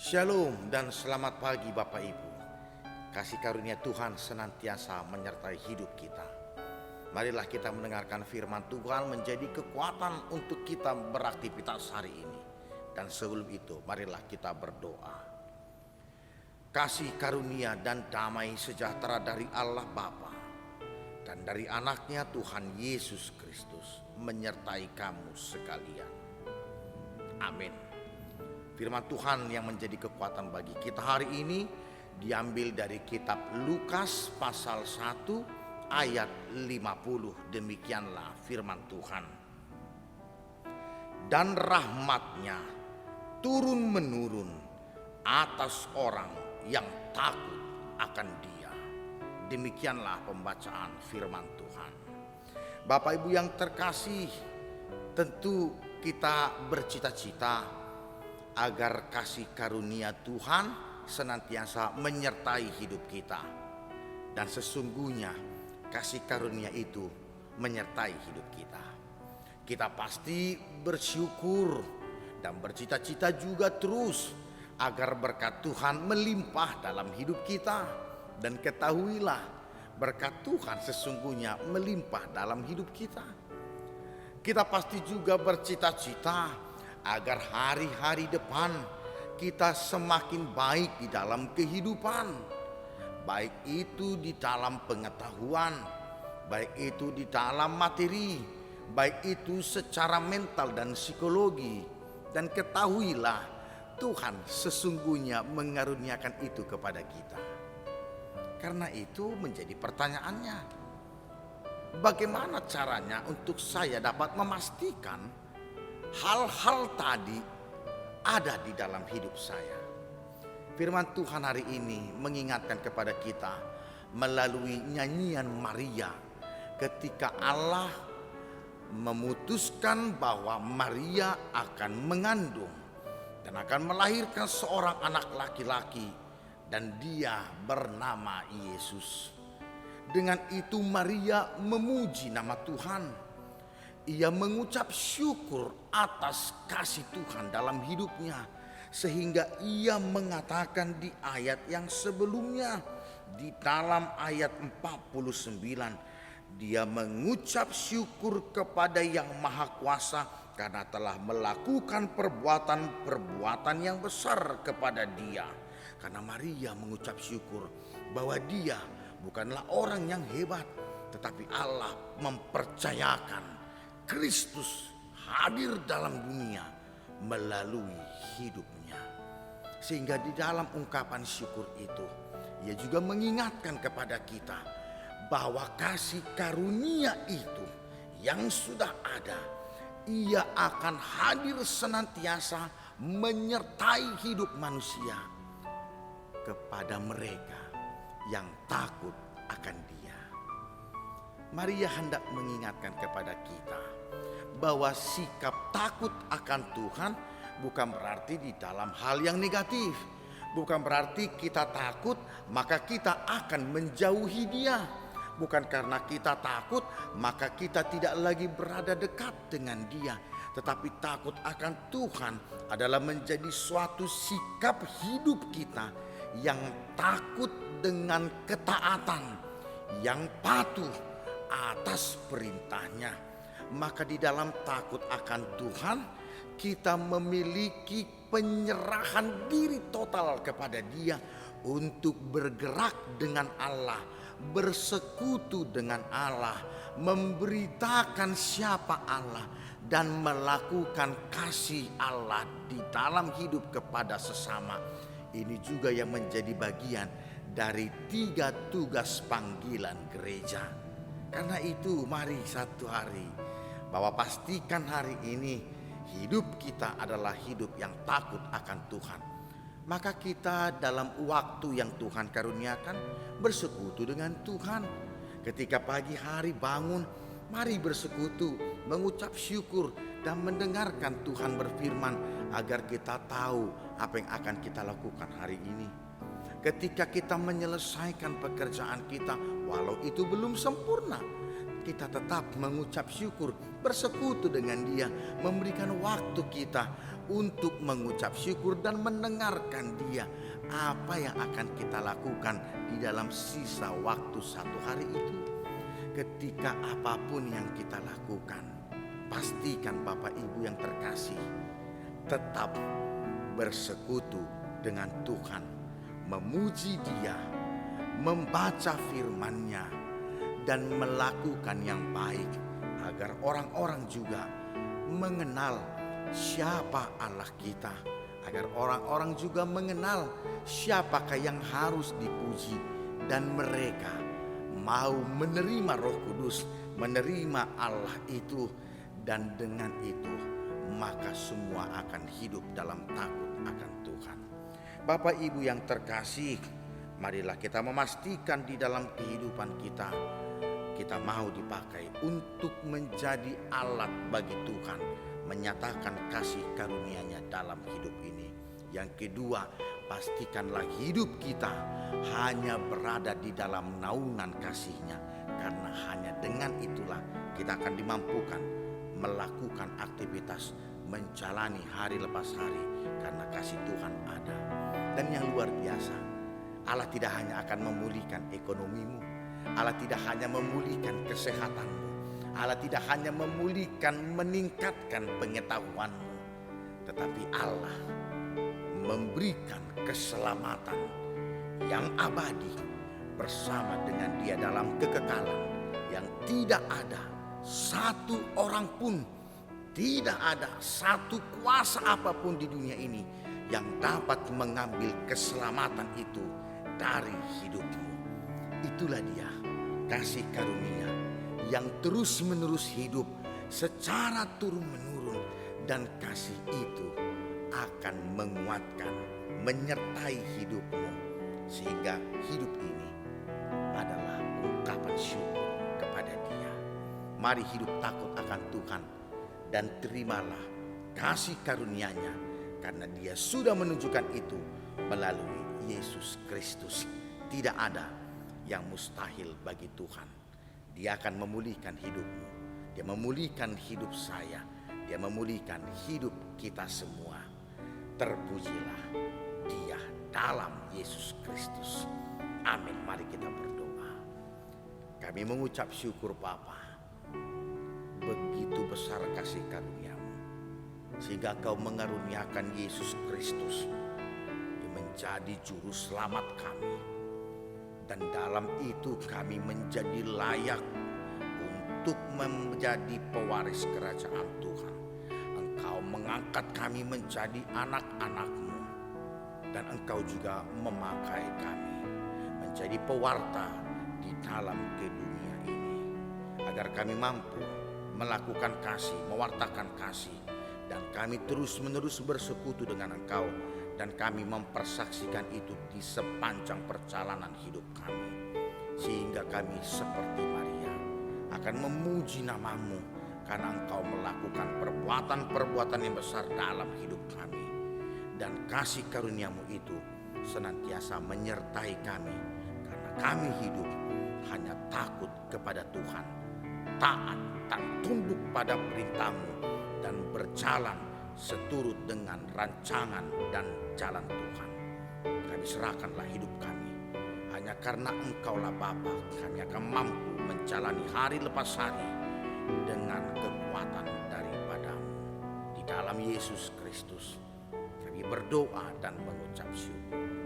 Shalom dan selamat pagi Bapak Ibu. Kasih karunia Tuhan senantiasa menyertai hidup kita. Marilah kita mendengarkan firman Tuhan menjadi kekuatan untuk kita beraktivitas hari ini. Dan sebelum itu marilah kita berdoa. Kasih karunia dan damai sejahtera dari Allah Bapa dan dari anaknya Tuhan Yesus Kristus menyertai kamu sekalian. Amin. Firman Tuhan yang menjadi kekuatan bagi kita hari ini diambil dari kitab Lukas pasal 1 ayat 50. Demikianlah firman Tuhan. Dan rahmatnya turun menurun atas orang yang takut akan Dia. Demikianlah pembacaan firman Tuhan. Bapak Ibu yang terkasih, tentu kita bercita-cita agar kasih karunia Tuhan senantiasa menyertai hidup kita. Dan sesungguhnya kasih karunia itu menyertai hidup kita. Kita pasti bersyukur dan bercita-cita juga terus agar berkat Tuhan melimpah dalam hidup kita. Dan ketahuilah berkat Tuhan sesungguhnya melimpah dalam hidup kita. Kita pasti juga bercita-cita agar hari-hari depan kita semakin baik di dalam kehidupan. Baik itu di dalam pengetahuan, baik itu di dalam materi, baik itu secara mental dan psikologi. Dan ketahuilah Tuhan sesungguhnya mengaruniakan itu kepada kita. Karena itu menjadi pertanyaannya, bagaimana caranya untuk saya dapat memastikan hal-hal tadi ada di dalam hidup saya? Firman Tuhan hari ini mengingatkan kepada kita melalui nyanyian Maria ketika Allah memutuskan bahwa Maria akan mengandung dan akan melahirkan seorang anak laki-laki dan dia bernama Yesus. Dengan itu Maria memuji nama Tuhan. Ia mengucap syukur atas kasih Tuhan dalam hidupnya. Sehingga ia mengatakan di ayat yang sebelumnya, di dalam ayat 49, dia mengucap syukur kepada Yang Maha Kuasa karena telah melakukan perbuatan-perbuatan yang besar kepada dia. Karena Maria mengucap syukur bahwa dia bukanlah orang yang hebat, tetapi Allah mempercayakan Kristus hadir dalam dunia melalui hidupnya. Sehingga di dalam ungkapan syukur itu, ia juga mengingatkan kepada kita bahwa kasih karunia itu yang sudah ada, ia akan hadir senantiasa menyertai hidup manusia kepada mereka yang takut akan Dia. Maria hendak mengingatkan kepada kita bahwa sikap takut akan Tuhan bukan berarti di dalam hal yang negatif. Bukan berarti kita takut maka kita akan menjauhi Dia. Bukan karena kita takut maka kita tidak lagi berada dekat dengan Dia. Tetapi takut akan Tuhan adalah menjadi suatu sikap hidup kita yang takut dengan ketaatan, yang patuh atas perintahnya. Maka di dalam takut akan Tuhan kita memiliki penyerahan diri total kepada Dia untuk bergerak dengan Allah, bersekutu dengan Allah, memberitakan siapa Allah dan melakukan kasih Allah di dalam hidup kepada sesama. Ini juga yang menjadi bagian dari 3 tugas panggilan gereja. Karena itu mari satu hari bahwa pastikan hari ini hidup kita adalah hidup yang takut akan Tuhan. Maka kita dalam waktu yang Tuhan karuniakan bersekutu dengan Tuhan. Ketika pagi hari bangun, mari bersekutu, mengucap syukur dan mendengarkan Tuhan berfirman agar kita tahu apa yang akan kita lakukan hari ini. Ketika kita menyelesaikan pekerjaan kita, walau itu belum sempurna, kita tetap mengucap syukur, bersekutu dengan Dia, memberikan waktu kita untuk mengucap syukur dan mendengarkan Dia apa yang akan kita lakukan di dalam sisa waktu satu hari itu. Ketika apapun yang kita lakukan, pastikan Bapak Ibu yang terkasih tetap bersekutu dengan Tuhan, memuji Dia, membaca firman-Nya, dan melakukan yang baik agar orang-orang juga mengenal siapa Allah kita, agar orang-orang juga mengenal siapakah yang harus dipuji, dan mereka mau menerima Roh Kudus, menerima Allah itu, dan dengan itu maka semua akan hidup dalam takut akan Tuhan. Bapak Ibu yang terkasih, marilah kita memastikan di dalam kehidupan kita mau dipakai untuk menjadi alat bagi Tuhan menyatakan kasih karunia-Nya dalam hidup ini. Yang kedua, pastikanlah hidup kita hanya berada di dalam naungan kasih-Nya, karena hanya dengan itulah kita akan dimampukan melakukan aktivitas, menjalani hari lepas hari, karena kasih Tuhan ada. Dan yang luar biasa, Allah tidak hanya akan memulihkan ekonomimu, Allah tidak hanya memulihkan kesehatanmu, Allah tidak hanya memulihkan, meningkatkan pengetahuanmu, tetapi Allah memberikan keselamatan yang abadi bersama dengan Dia dalam kekekalan, yang tidak ada satu orang pun, tidak ada satu kuasa apapun di dunia ini yang dapat mengambil keselamatan itu dari hidupmu. Itulah Dia, kasih karunia yang terus menerus hidup secara turun menurun, dan kasih itu akan menguatkan, menyertai hidupmu, sehingga hidup ini adalah ungkapan syukur kepada Dia. Mari hidup takut akan Tuhan dan terimalah kasih karunia-Nya, karena Dia sudah menunjukkan itu melalui Yesus Kristus. Tidak ada yang mustahil bagi Tuhan. Dia akan memulihkan hidupmu, Dia memulihkan hidup saya, Dia memulihkan hidup kita semua. Terpujilah Dia dalam Yesus Kristus. Amin. Mari kita berdoa. Kami mengucap syukur Bapa, begitu besar kasih karunia-Mu, sehingga Kau mengaruniakan Yesus Kristus yang menjadi juru selamat kami. Dan dalam itu kami menjadi layak untuk menjadi pewaris kerajaan Tuhan. Engkau mengangkat kami menjadi anak-anak-Mu, dan Engkau juga memakai kami menjadi pewarta di dalam dunia ini, agar kami mampu melakukan kasih, mewartakan kasih, dan kami terus-menerus bersekutu dengan Engkau, dan kami mempersaksikan itu di sepanjang perjalanan hidup kami, sehingga kami seperti Maria akan memuji nama-Mu, karena Engkau melakukan perbuatan-perbuatan yang besar dalam hidup kami, dan kasih karunia-Mu itu senantiasa menyertai kami, karena kami hidup hanya takut kepada Tuhan, taat dan tunduk pada perintah-Mu, dan berjalan seturut dengan rancangan dan jalan Tuhan. Kami serahkanlah hidup kami, hanya karena Engkaulah Bapa, kami akan mampu menjalani hari lepas hari dengan kekuatan daripada-Mu. Di dalam Yesus Kristus kami berdoa dan mengucap syukur.